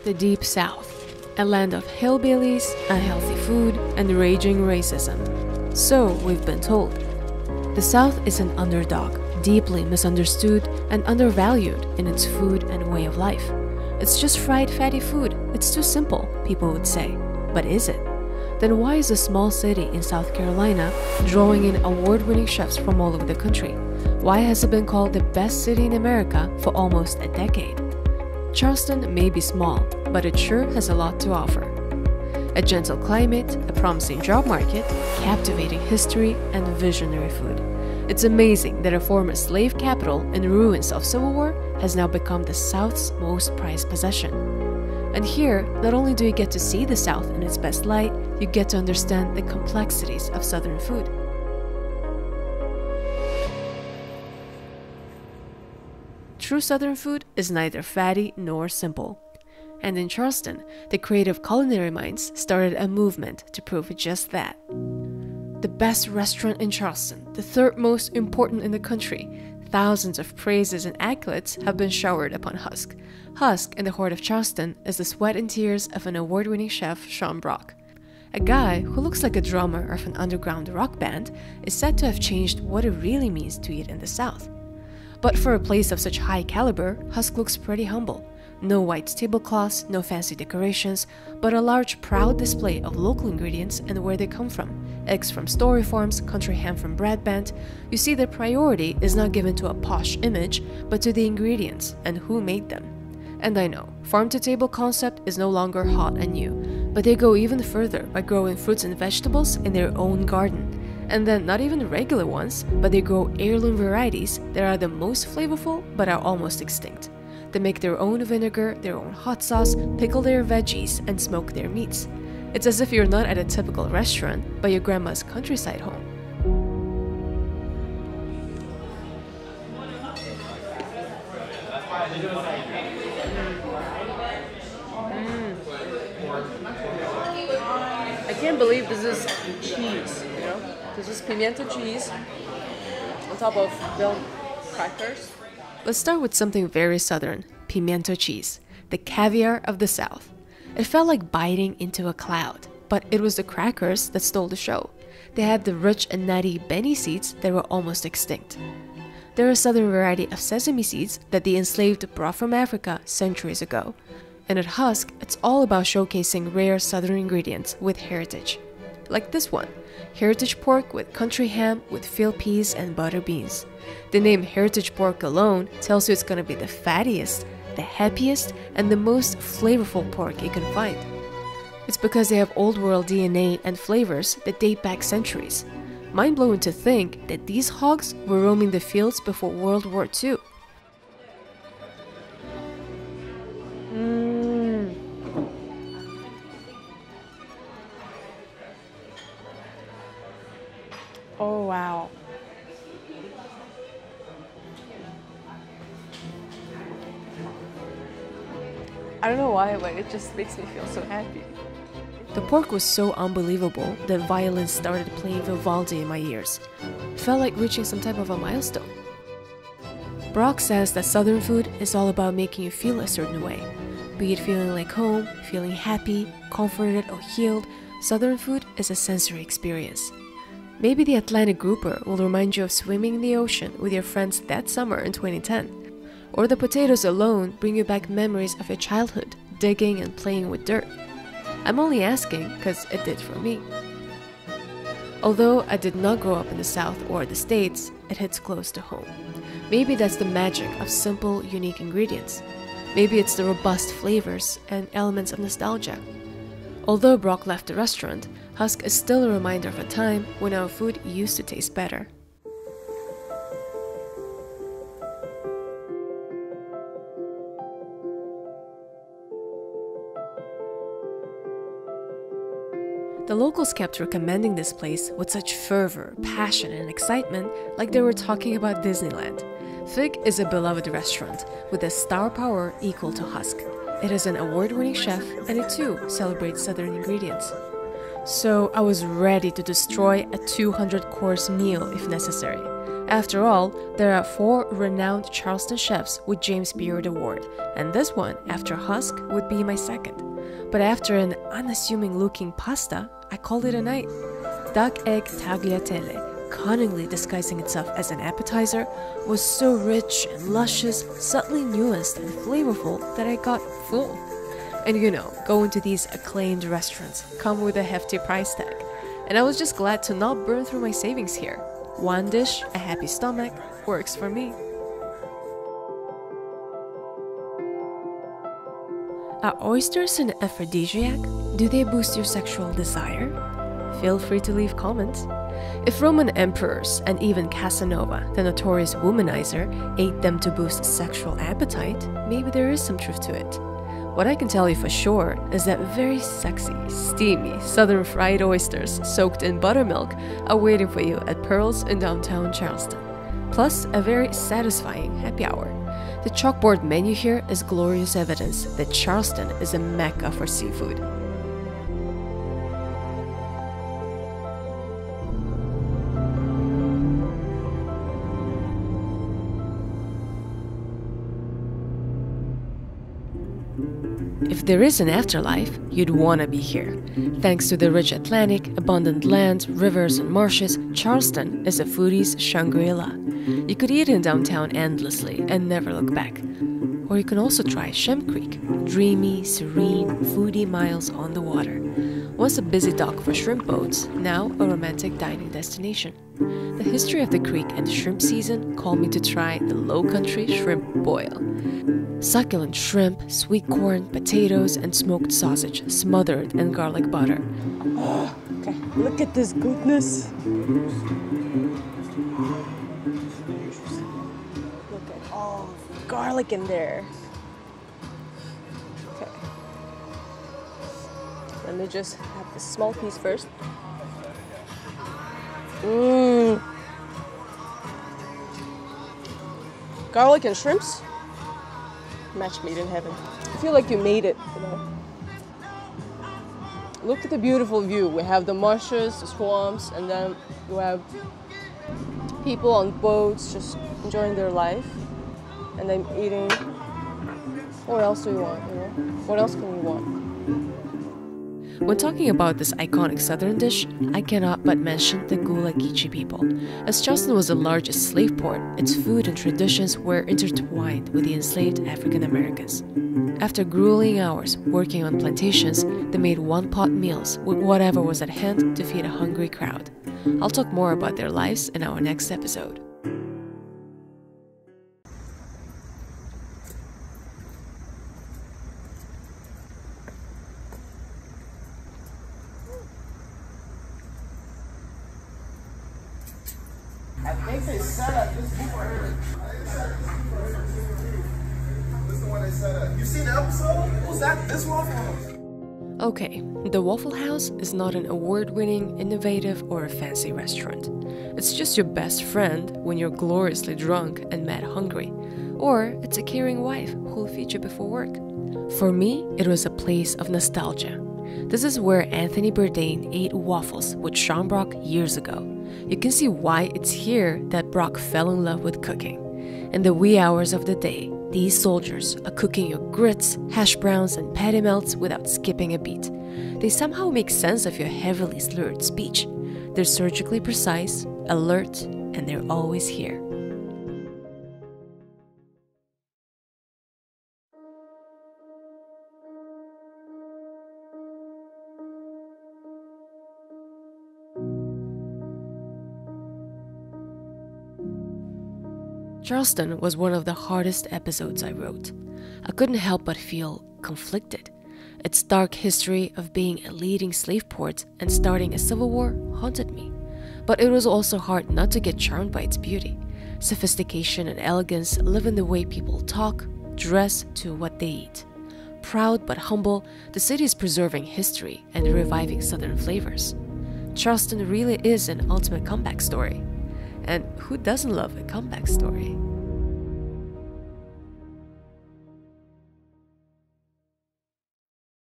the Deep South, a land of hillbillies, unhealthy food, and raging racism. So we've been told. The South is an underdog, deeply misunderstood and undervalued in its food and way of life. It's just fried fatty food. It's too simple, people would say. But is it? Then why is a small city in South Carolina drawing in award-winning chefs from all over the country? Why has it been called the best city in America for almost a decade? Charleston may be small, but it sure has a lot to offer. A gentle climate, a promising job market, captivating history, and visionary food. It's amazing that a former slave capital in the ruins of Civil War has now become the South's most prized possession. And here, not only do you get to see the South in its best light, you get to understand the complexities of Southern food. True Southern food is neither fatty nor simple. And in Charleston, the creative culinary minds started a movement to prove just that. The best restaurant in Charleston, the third most important in the country, thousands of praises and accolades have been showered upon Husk. Husk, in the heart of Charleston, is the sweat and tears of an award-winning chef, Sean Brock. A guy who looks like a drummer of an underground rock band is said to have changed what it really means to eat in the South. But for a place of such high caliber, Husk looks pretty humble. No white tablecloths, no fancy decorations, but a large, proud display of local ingredients and where they come from. Eggs from Story Farms, country ham from Bradband. You see, their priority is not given to a posh image, but to the ingredients and who made them. And I know, farm-to-table concept is no longer hot and new, but they go even further by growing fruits and vegetables in their own garden. And then not even regular ones, but they grow heirloom varieties that are the most flavorful but are almost extinct. They make their own vinegar, their own hot sauce, pickle their veggies, and smoke their meats. It's as if you're not at a typical restaurant, but your grandma's countryside home. I can't believe this is cheese, you know? This is pimento cheese on top of bell crackers. Let's start with something very southern, pimento cheese, the caviar of the South. It felt like biting into a cloud, but it was the crackers that stole the show. They had the rich and nutty Benny seeds that were almost extinct. They're a southern variety of sesame seeds that the enslaved brought from Africa centuries ago. And at Husk, it's all about showcasing rare southern ingredients with heritage. Like this one, heritage pork with country ham with field peas and butter beans. The name heritage pork alone tells you it's gonna be the fattiest, the happiest, and the most flavorful pork you can find. It's because they have old world DNA and flavors that date back centuries. Mind-blowing to think that these hogs were roaming the fields before World War II. Oh wow. I don't know why, but it just makes me feel so happy. The pork was so unbelievable that violins started playing Vivaldi in my ears. It felt like reaching some type of a milestone. Brock says that Southern food is all about making you feel a certain way. Be it feeling like home, feeling happy, comforted or healed, Southern food is a sensory experience. Maybe the Atlantic grouper will remind you of swimming in the ocean with your friends that summer in 2010. Or the potatoes alone bring you back memories of your childhood, digging and playing with dirt. I'm only asking because it did for me. Although I did not grow up in the South or the States, it hits close to home. Maybe that's the magic of simple, unique ingredients. Maybe it's the robust flavors and elements of nostalgia. Although Brock left the restaurant, Husk is still a reminder of a time when our food used to taste better. The locals kept recommending this place with such fervor, passion, and excitement, like they were talking about Disneyland. Fig is a beloved restaurant with a star power equal to Husk. It has an award-winning chef, and it too celebrates Southern ingredients. So I was ready to destroy a 200-course meal if necessary. After all, there are 4 renowned Charleston chefs with James Beard Award, and this one, after Husk, would be my second. But after an unassuming-looking pasta, I called it a night. Duck egg tagliatelle, cunningly disguising itself as an appetizer, was so rich and luscious, subtly nuanced and flavorful that I got full. And you know, going to these acclaimed restaurants come with a hefty price tag, and I was just glad to not burn through my savings here. One dish, a happy stomach, works for me. Are oysters an aphrodisiac? Do they boost your sexual desire? Feel free to leave comments. If Roman emperors and even Casanova, the notorious womanizer, ate them to boost sexual appetite, maybe there is some truth to it. What I can tell you for sure is that very sexy, steamy, southern fried oysters soaked in buttermilk are waiting for you at Pearl's in downtown Charleston. Plus, a very satisfying happy hour. The chalkboard menu here is glorious evidence that Charleston is a mecca for seafood. If there is an afterlife, you'd want to be here. Thanks to the rich Atlantic, abundant land, rivers, and marshes, Charleston is a foodie's Shangri-La. You could eat in downtown endlessly and never look back. Or you can also try Shem Creek, dreamy, serene, foodie miles on the water. Once a busy dock for shrimp boats, now a romantic dining destination. The history of the creek and shrimp season called me to try the Lowcountry Shrimp Boil. Succulent shrimp, sweet corn, potatoes, and smoked sausage smothered in garlic butter. Oh, okay, look at this goodness. Look at all the garlic in there. Okay. Let me just have this small piece first. Mmm. Garlic and shrimps. Match made in heaven. I feel like you made it, you know. Look at the beautiful view. We have the marshes, the swamps, and then you have people on boats just enjoying their life, and then eating. What else do you want, you know? What else can you want? When talking about this iconic southern dish, I cannot but mention the Gullah Geechee people. As Charleston was the largest slave port, its food and traditions were intertwined with the enslaved African Americans. After grueling hours working on plantations, they made one-pot meals with whatever was at hand to feed a hungry crowd. I'll talk more about their lives in our next episode. I think they set up this before. This is the one they set up. You seen the episode? Was that this one? Okay, the Waffle House is not an award-winning, innovative, or a fancy restaurant. It's just your best friend when you're gloriously drunk and mad hungry. Or it's a caring wife who'll feed you before work. For me, it was a place of nostalgia. This is where Anthony Bourdain ate waffles with Sean Brock years ago. You can see why it's here that Brock fell in love with cooking. In the wee hours of the day, these soldiers are cooking your grits, hash browns, and patty melts without skipping a beat. They somehow make sense of your heavily slurred speech. They're surgically precise, alert, and they're always here. Charleston was one of the hardest episodes I wrote. I couldn't help but feel conflicted. Its dark history of being a leading slave port and starting a civil war haunted me. But it was also hard not to get charmed by its beauty. Sophistication and elegance live in the way people talk, dress, to what they eat. Proud but humble, the city is preserving history and reviving Southern flavors. Charleston really is an ultimate comeback story. And who doesn't love a comeback story?